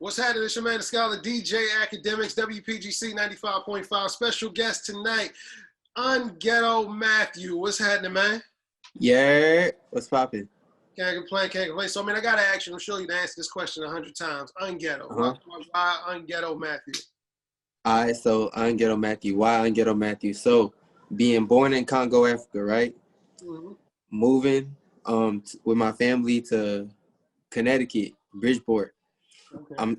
What's happening? It's your man, the scholar, DJ Academics, WPGC 95.5. Special guest tonight, Unghetto Mathieu. What's happening, man? Yeah, what's poppin'? Can't complain, can't complain. So, I mean, I got to ask you, I'm sure you've answered this question 100 times. Unghetto. Why Unghetto Mathieu? All right, so Unghetto Mathieu. Why Unghetto Mathieu? So, being born in Congo, Africa, right? Mm-hmm. Moving with my family to Connecticut, Bridgeport. Okay.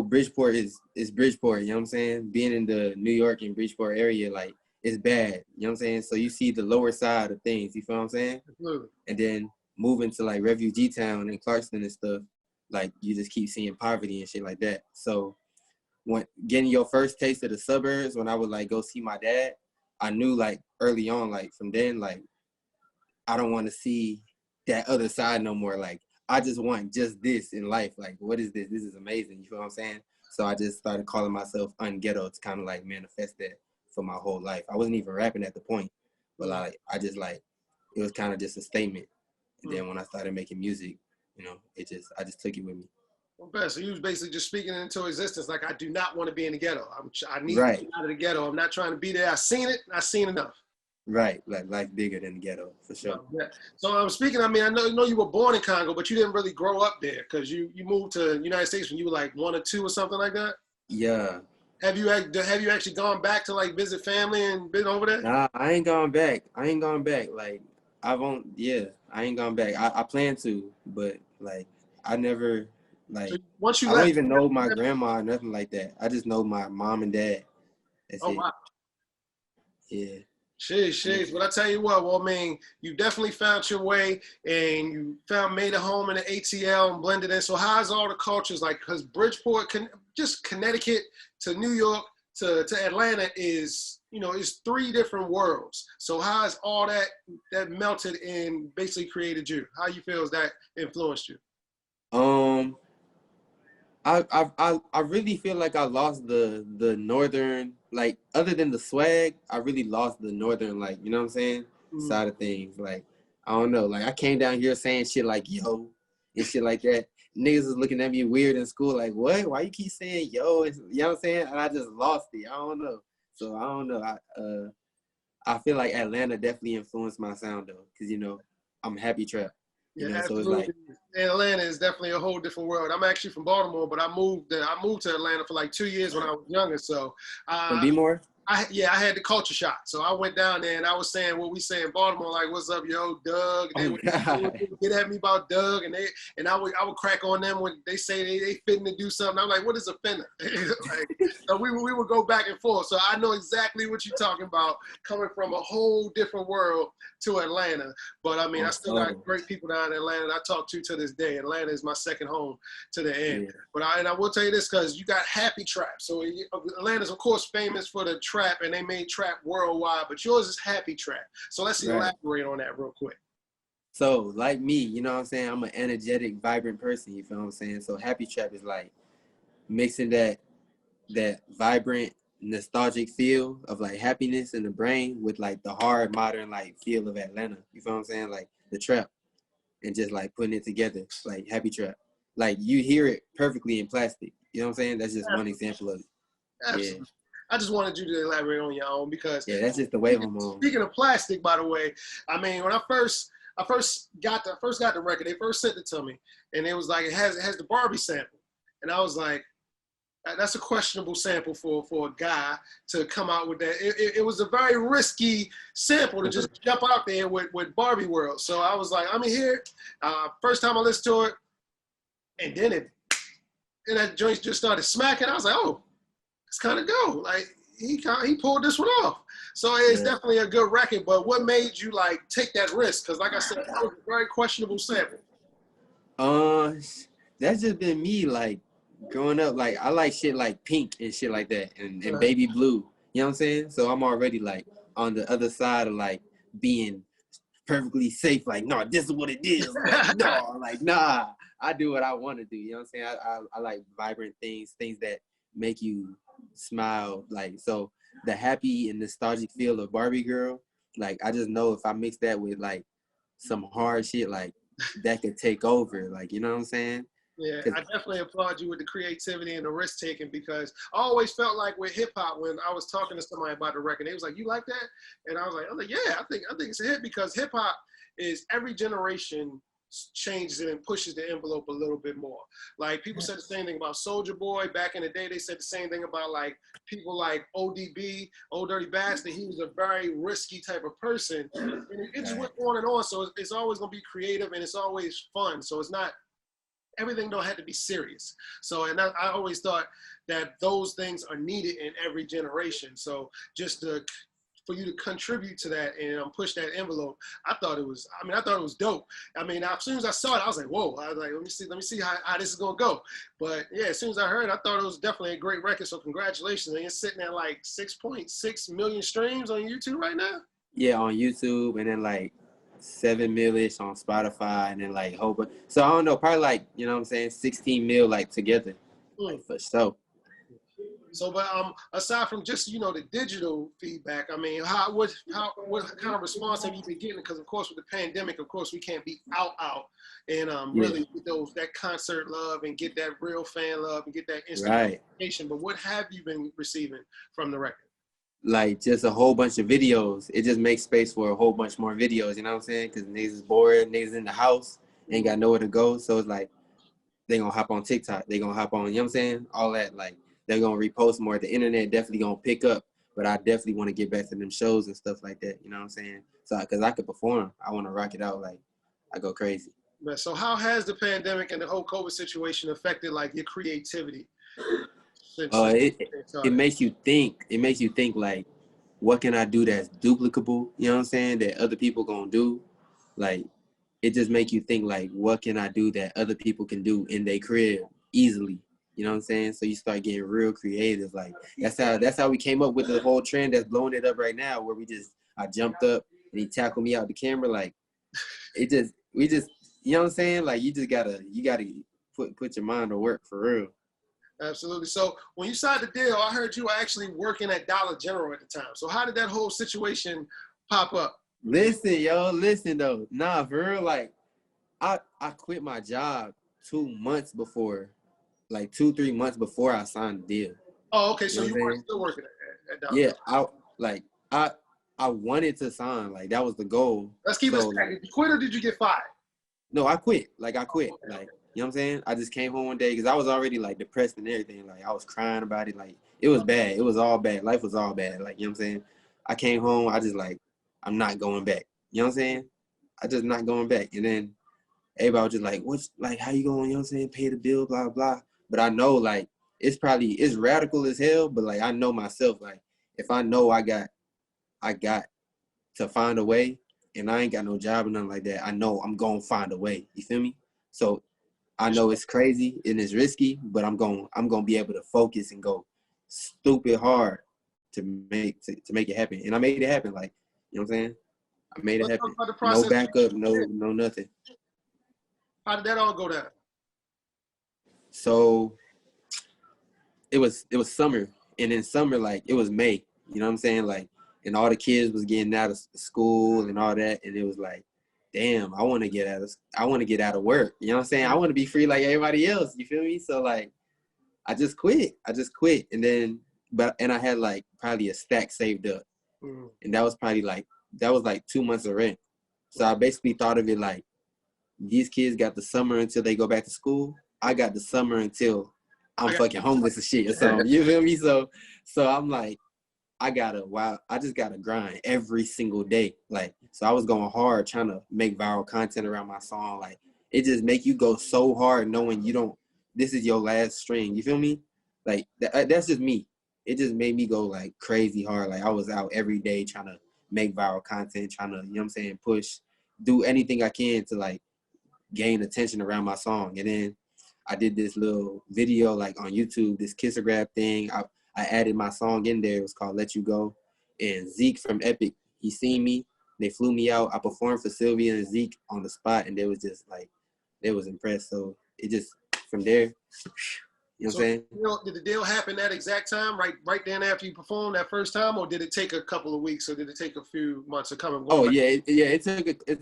Bridgeport is Bridgeport, you know what I'm saying? Being in the New York and Bridgeport area, like, it's bad, you know what I'm saying? So you see the lower side of things, you feel what I'm saying? Absolutely. And then moving to, like, Refugee Town and Clarkston and stuff, like, you just keep seeing poverty and shit like that. So when getting your first taste of the suburbs, when I would, like, go see my dad, I knew, like, early on, like, from then, like, I don't want to see that other side no more. Like, I just want just this in life. Like, what is this? This is amazing. You feel what I'm saying? So I just started calling myself Unghetto to kind of like manifest that for my whole life. I wasn't even rapping at the point, but like, it was kind of just a statement. And then when I started making music, I just took it with me. Well, so you was basically just speaking it into existence. Like, I do not want to be in the ghetto. I need Right. to get out of the ghetto. I'm not trying to be there. I seen it. I seen enough. Right, like life bigger than the ghetto, for sure. Yeah. So I'm speaking, I mean, I know you were born in Congo, but you didn't really grow up there because you moved to the United States when you were like 1 or 2 or something like that? Yeah. Have you actually gone back to like visit family and been over there? Nah, I ain't gone back. Like, I ain't gone back. I plan to, but like, I never, like, So once you I left, don't even know my grandma or nothing like that. I just know my mom and dad. That's it. Wow. Yeah. Sheesh. But I tell you what, well, I mean, you definitely found your way and you made a home in the ATL and blended in. So how's all the cultures like? Because Bridgeport, just Connecticut to New York to Atlanta is 3 different worlds. So how's all that melted and basically created you? How you feel has that influenced you? I really feel like I lost the northern, like, other than the swag, I really lost the northern, like, you know what I'm saying, side of things. Like, I don't know, like, I came down here saying shit like yo and shit like that. Niggas was looking at me weird in school, like, what? Why you keep saying yo? You know what I'm saying? And I just lost it. I don't know. So I don't know. I feel like Atlanta definitely influenced my sound though, because I'm happy trap. Yeah, So it's absolutely. like, Atlanta is definitely a whole different world. I'm actually from Baltimore, but I moved to Atlanta for like 2 years when I was younger. So from B-more? I had the culture shock. So I went down there and I was saying what we say in Baltimore, like, what's up, yo, Doug? And they would get at me about Doug, and I would crack on them when they say they fitting to do something. I'm like, what is a finna? So we would go back and forth. So I know exactly what you're talking about, coming from a whole different world to Atlanta. But I mean, I still got great people down in Atlanta that I talk to this day. Atlanta is my second home to the end. Yeah. But I will tell you this, because you got happy trap. So Atlanta's, of course, famous for the trap, and they made trap worldwide, but yours is happy trap. So let's elaborate on that real quick. So, like me, you know what I'm saying? I'm an energetic, vibrant person, you feel what I'm saying? So happy trap is like mixing that vibrant, nostalgic feel of like happiness in the brain with like the hard, modern like feel of Atlanta. You feel what I'm saying? Like the trap, and just like putting it together, like happy trap. Like you hear it perfectly in Plastic. You know what I'm saying? That's just one example of it. Absolutely. Yeah. I just wanted you to elaborate on your own because that's just the wave I'm on. Speaking of Plastic, by the way, I mean, when I first got the record, they first sent it to me, and it was like it has the Barbie sample, and I was like, that's a questionable sample for a guy to come out with that. It was a very risky sample to just jump out there with Barbie World. So I was like, I'm in here. First time I listened to it, and then that joint just started smacking. I was like, oh, it's kind of go. Like he pulled this one off. So it's definitely a good record. But what made you like take that risk? Because like I said, that was a very questionable sample. That's just been me, like, growing up. Like, I like shit like Pink and shit like that, and Baby Blue. You know what I'm saying? So I'm already like on the other side of like being perfectly safe. Like, no, this is what it is. Like, no, like, nah, I do what I want to do. You know what I'm saying? I like vibrant things that make you smile. Like, so the happy and nostalgic feel of Barbie Girl, like, I just know if I mix that with like some hard shit, like, that could take over. Like, you know what I'm saying? Yeah, I definitely applaud you with the creativity and the risk taking, because I always felt like with hip hop, when I was talking to somebody about the record, they was like, "You like that?" And I was like, "Yeah, I think it's a hit," because hip hop is, every generation changes it and pushes the envelope a little bit more. Like, people said the same thing about Soulja Boy back in the day. They said the same thing about like people like ODB, Old Dirty Bastard. He was a very risky type of person, and it just went on and on. So it's always gonna be creative and it's always fun. So it's not, everything don't have to be serious. So, and I always thought that those things are needed in every generation. So just for you to contribute to that and push that envelope, I thought it was dope. I mean, as soon as I saw it, I was like, whoa. I was like, let me see how this is gonna go. But yeah, as soon as I heard it, I thought it was definitely a great record. So congratulations. And it's sitting at like 6.6 million streams on YouTube right now. Yeah, on YouTube, and then like 7 million on Spotify, and then like a whole bunch. So I don't know, probably like, you know what I'm saying, 16 mil like together, like for sure. So, but aside from just, you know, the digital feedback, I mean, what kind of response have you been getting? Because of course with the pandemic, of course we can't be out and really get that concert love and get that real fan love and get that instant gratification. But what have you been receiving from the record? Like just a whole bunch of videos. It just makes space for a whole bunch more videos, you know what I'm saying? Because niggas is bored, niggas in the house, ain't got nowhere to go. So it's like, they gonna hop on TikTok, they gonna hop on, you know what I'm saying? All that, like, they're gonna repost more. The internet definitely gonna pick up, but I definitely want to get back to them shows and stuff like that, you know what I'm saying? So, because I could perform, I want to rock it out, like, I go crazy. So how has the pandemic and the whole COVID situation affected, like, your creativity? It makes you think. It makes you think, like, what can I do that's duplicable? You know what I'm saying? That other people gonna do. Like, it just make you think, like, what can I do that other people can do in their crib easily? You know what I'm saying? So you start getting real creative. Like, that's how we came up with the whole trend that's blowing it up right now, where I jumped up and he tackled me out the camera. Like, we just, you know what I'm saying? Like, you gotta put your mind to work for real. Absolutely. So when you signed the deal, I heard you were actually working at Dollar General at the time. So how did that whole situation pop up? Listen though. Nah, for real, like, I quit my job 2 months before, like 2-3 months before I signed the deal. Oh, okay. So you were still working at Dollar General. Yeah, I wanted to sign. Like, that was the goal. Let's keep it straight. Did you quit or did you get fired? No, I quit. Like, I quit. Like, you know what I'm saying? I just came home one day because I was already, like, depressed and everything. Like, I was crying about it. Like, it was bad. It was all bad. Life was all bad. Like, you know what I'm saying? I came home. I just, like, I'm not going back. You know what I'm saying? I just not going back. And then everybody was just like, what's, like, how you going, you know what I'm saying? Pay the bill, blah, blah. But I know, like, it's radical as hell. But, like, I know myself. Like, if I know I got to find a way, and I ain't got no job or nothing like that, I know I'm going to find a way. You feel me? So I know it's crazy and it's risky, but I'm going to be able to focus and go stupid hard to make it happen. And I made it happen. Like, you know what I'm saying? I made it happen. No backup, no nothing. How did that all go down? So it was summer, and in summer, like, it was May. You know what I'm saying? Like, and all the kids was getting out of school and all that, and it was like, damn, I want to get out of work. You know what I'm saying? I want to be free like everybody else. You feel me? So, like, I just quit. And then, and I had, like, probably a stack saved up. And that was probably like 2 months of rent. So I basically thought of it like, these kids got the summer until they go back to school. I got the summer until I'm fucking homeless and shit. So, you feel me? So I'm like, I just gotta grind every single day. Like, so I was going hard trying to make viral content around my song. Like, it just make you go so hard knowing this is your last string. You feel me? Like, that's just me. It just made me go, like, crazy hard. Like, I was out every day trying to make viral content, trying to, you know what I'm saying, do anything I can to, like, gain attention around my song. And then I did this little video, like, on YouTube, this kiss or grab thing. I added my song in there. It was called Let You Go. And Zeke from Epic, he seen me. They flew me out. I performed for Sylvia and Zeke on the spot, and they was just like, they was impressed. So it just, from there, you know what I'm saying? Did the deal happen that exact time, right then after you performed that first time, or did it take a couple of weeks, or did it take a few months to come and go? Oh, yeah, it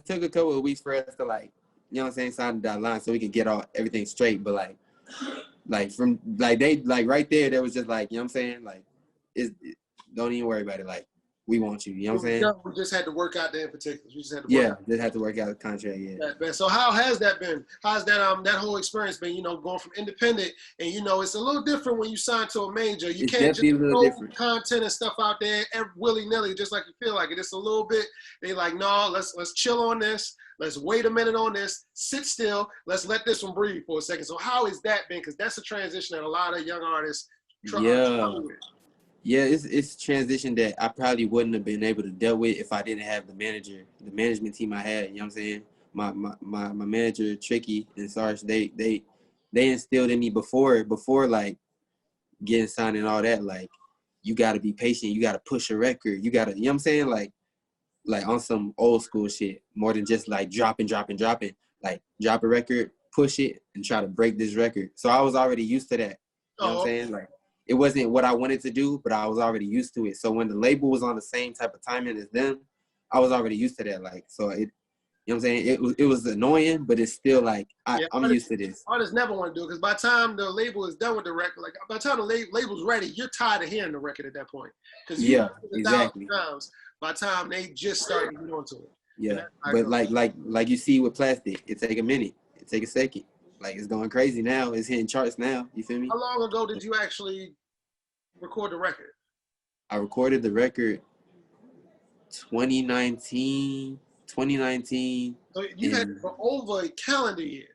took a couple of weeks for us to, like, you know what I'm saying, sign the dotted line so we could get everything straight. But from they right there was just like, you know what I'm saying, like don't even worry about it. Like, we want you. You know what I'm saying? We just had to work out the in particulars. We just had to just had to work out the contract. Yeah. So how has that been? How's that that whole experience been? You know, going from independent, and you know, it's a little different when you sign to a major. You can't just throw content and stuff out there willy nilly just like you feel like it. It's a little bit. They like, no, let's chill on this. Let's wait a minute on this. Sit still. Let's let this one breathe for a second. So how has that been? Because that's a transition that a lot of young artists struggle with. Yeah, it's a transition that I probably wouldn't have been able to deal with if I didn't have the management team I had. You know what I'm saying? My manager, Tricky and Sarge, they instilled in me before like getting signed and all that. Like, you got to be patient. You got to push a record. You got to, you know what I'm saying? Like on some old school shit, more than just like dropping. Like, drop a record, push it, and try to break this record. So I was already used to that. You know what I'm saying? Like, it wasn't what I wanted to do, but I was already used to it. So when the label was on the same type of timing as them, I was already used to that. Like, so you know what I'm saying? It was annoying, but it's still like, I'm used to this. Artists never want to do it because by the time the label is done with the record, like by the time the label's ready, you're tired of hearing the record at that point. Yeah, exactly. By the time they just start getting onto it. Yeah, but like you see with Plastic, it take a minute. It take a second. Like, it's going crazy now. It's hitting charts now. You feel me? How long ago did you actually record the record? I recorded the record 2019. So you had for over a calendar year.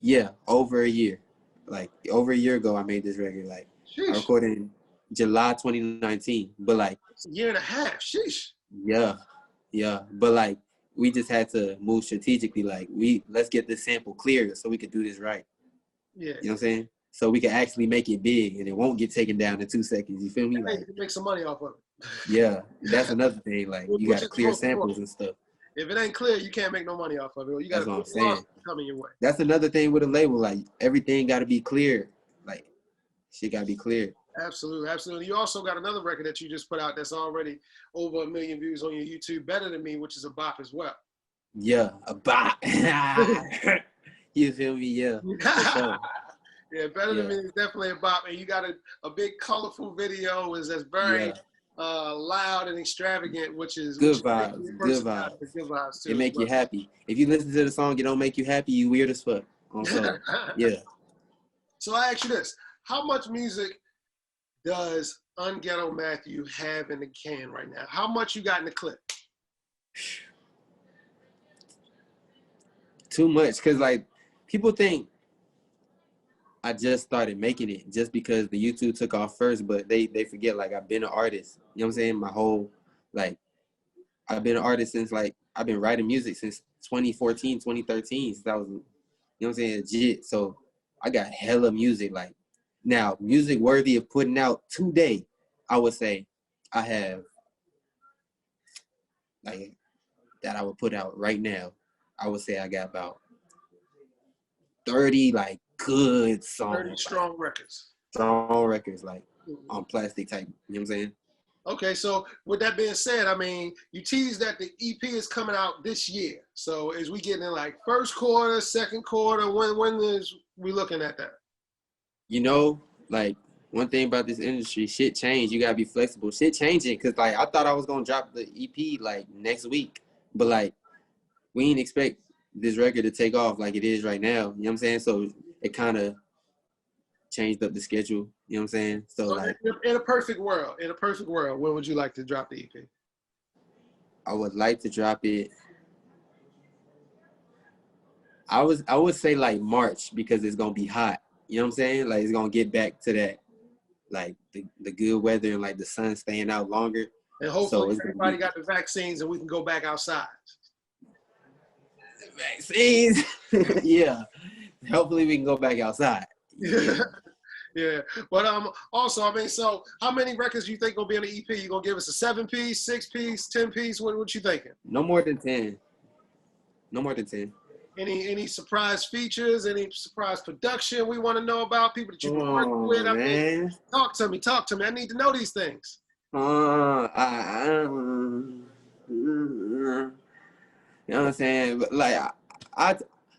Yeah, over a year. Like, over a year ago, I made this record. Like, sheesh. I recorded in July 2019. But like, it's a year and a half. Sheesh. Yeah. But like, we just had to move strategically. Like, let's get this sample clear so we could do this right. Yeah. You know what I'm saying? So we can actually make it big and it won't get taken down in 2 seconds. You feel me? Like, you can make some money off of it. Yeah, that's another thing. Like, you got to clear samples and stuff. If it ain't clear, you can't make no money off of it. You got to coming your way. That's another thing with a label. Like, everything got to be clear. Like, shit got to be clear. Absolutely. You also got another record that you just put out that's already over 1 million views on your YouTube, Better Than Me, which is a bop as well. Yeah, a bop. You feel me? Yeah. Yeah, Better Than Me is definitely a bop. And you got a big colorful video that's very loud and extravagant, which is good vibes. Good vibes too. It make you happy. If you listen to the song, it don't make you happy, you weird as fuck. Yeah. So I ask you this: how much music does Unghetto Mathieu have in the can right now? How much you got in the clip? Too much, because like, people think I just started making it just because the YouTube took off first, but they forget, like, I've been an artist. You know what I'm saying? My whole, like, I've been an artist since, like, I've been writing music since 2014, 2013, since I was, you know what I'm saying, legit. So I got hella music. Like, now, music worthy of putting out today, I would say I have, like, that I would put out right now, I would say I got about 30, like, good songs. 30 strong records. Strong records, like, on Plastic type, you know what I'm saying? Okay, so with that being said, I mean, you teased that the EP is coming out this year. So is we getting in like first quarter, second quarter? When is we looking at that? You know, like, one thing about this industry, shit changed. You gotta be flexible. Shit changing, cause like, I thought I was gonna drop the EP like next week, but like, we didn't expect this record to take off like it is right now. You know what I'm saying? So it kind of changed up the schedule. You know what I'm saying? So like, in a perfect world, when would you like to drop the EP? I would like to drop it. I would say like March, because it's gonna be hot. You know what I'm saying? Like, it's gonna get back to that, like, the good weather and like the sun staying out longer. And hopefully everybody got the vaccines and we can go back outside. Vaccines. Yeah. Hopefully we can go back outside. Yeah. But also, I mean, so how many records do you think gonna be on the EP? You gonna give us a 7-piece, 6-piece, 10-piece? What you thinking? No more than 10. No more than 10. Any surprise features? Any surprise production we want to know about? People that you can work with? I mean, talk to me. I need to know these things. You know what I'm saying? But like,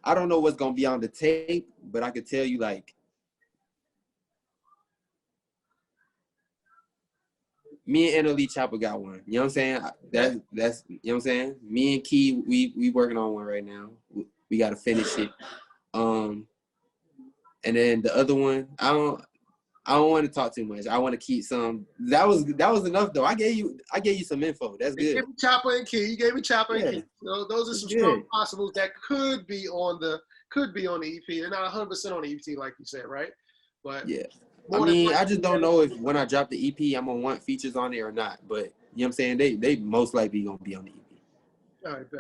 I don't know what's gonna be on the tape, but I could tell you like me and Annalie Chopper got one. You know what I'm saying? That's you know what I'm saying? Me and Key, we working on one right now. We gotta finish it. And then the other one, I don't want to talk too much. I want to keep some. That was enough though. I gave you some info. That's good. You gave me Chopper and Key. You gave me Chopper and Key. Those are some strong possibles that could be on the EP. They're not 100% on the EP like you said, right? But yeah. I mean, I just don't know if when I drop the EP, I'm gonna want features on it or not. But you know what I'm saying? They most likely gonna be on the EP. All right,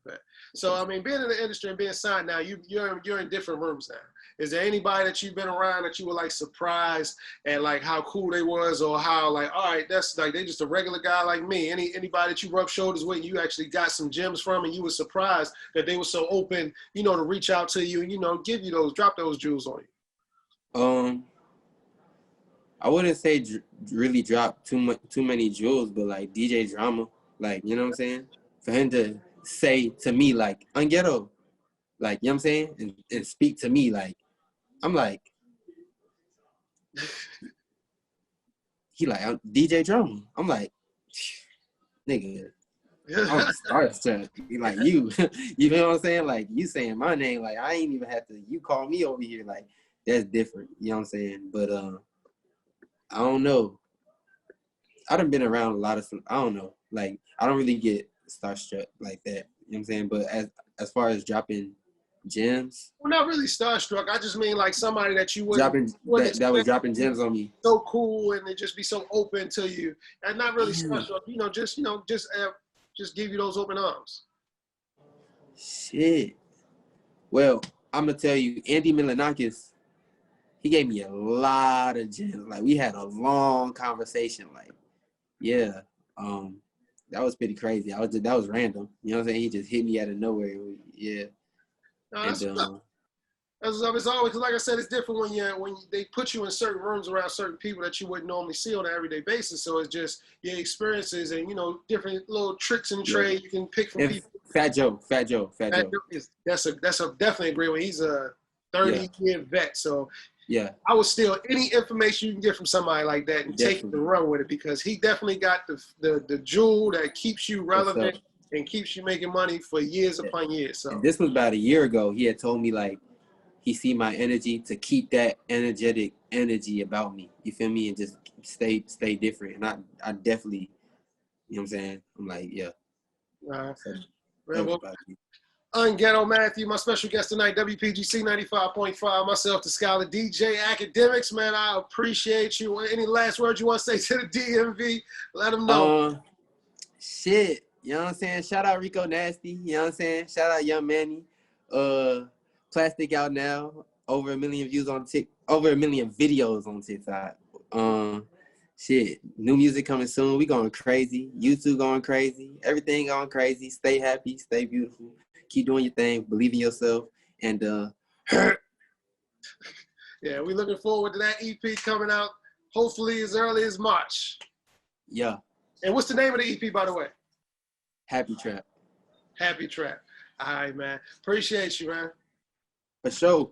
bet. So I mean, being in the industry and being signed now, you're in different rooms now. Is there anybody that you've been around that you were like surprised at like how cool they was, or how like, all right, that's like they just a regular guy like me? Anybody that you rub shoulders with, you actually got some gems from, and you were surprised that they were so open, you know, to reach out to you and, you know, give you drop those jewels on you? I wouldn't say really drop too many jewels, but like DJ Drama, like, you know what I'm saying? For him to say to me like Unghetto, like, you know what I'm saying? And speak to me like, I'm like, he like, I'm DJ Drama. I'm like, nigga, I'm starstruck. Like you know what I'm saying? Like you saying my name, like I ain't even have to, you call me over here, like that's different. You know what I'm saying? But I don't know. I done been around a lot of I don't know. Like I don't really get starstruck like that. You know what I'm saying? But as far as dropping gems, well, not really starstruck. I just mean like somebody that you that was dropping gems on me. So cool, and they just be so open to you, and not really starstruck. Just give you those open arms. Shit. Well, I'm gonna tell you, Andy Milanakis, he gave me a lot of gems. Like we had a long conversation. Like, yeah, that was pretty crazy. That was random. You know what I'm saying? He just hit me out of nowhere. Yeah. No, that's it's always, like I said, it's different when they put you in certain rooms around certain people that you wouldn't normally see on an everyday basis. So it's just your experiences and, you know, different little tricks in the trade you can pick from people. Fat Joe. That's a definitely a great one. He's a 30-year vet. So yeah, I would steal any information you can get from somebody like that and take it and run with it, because he definitely got the jewel that keeps you relevant and keeps you making money for years upon years. So and this was about a year ago. He had told me like he see my energy to keep that energetic energy about me. You feel me? And just stay different. And I definitely, you know what I'm saying? I'm like, yeah. Unghetto Mathieu, my special guest tonight, WPGC 95.5, myself, the Scholar, DJ AKADEMIKS, man, I appreciate you. Any last words you want to say to the DMV? Let them know. Shit, you know what I'm saying? Shout out Rico Nasty, you know what I'm saying? Shout out Young Manny. Plastic out now, over 1 million views on over 1 million videos on TikTok. Shit, new music coming soon. We going crazy. YouTube going crazy. Everything going crazy. Stay happy. Stay beautiful. Keep doing your thing. Believe in yourself. And yeah, we looking forward to that EP coming out. Hopefully as early as March. Yeah. And what's the name of the EP, by the way? Happy Trap. Happy Trap. All right, man. Appreciate you, man. For sure.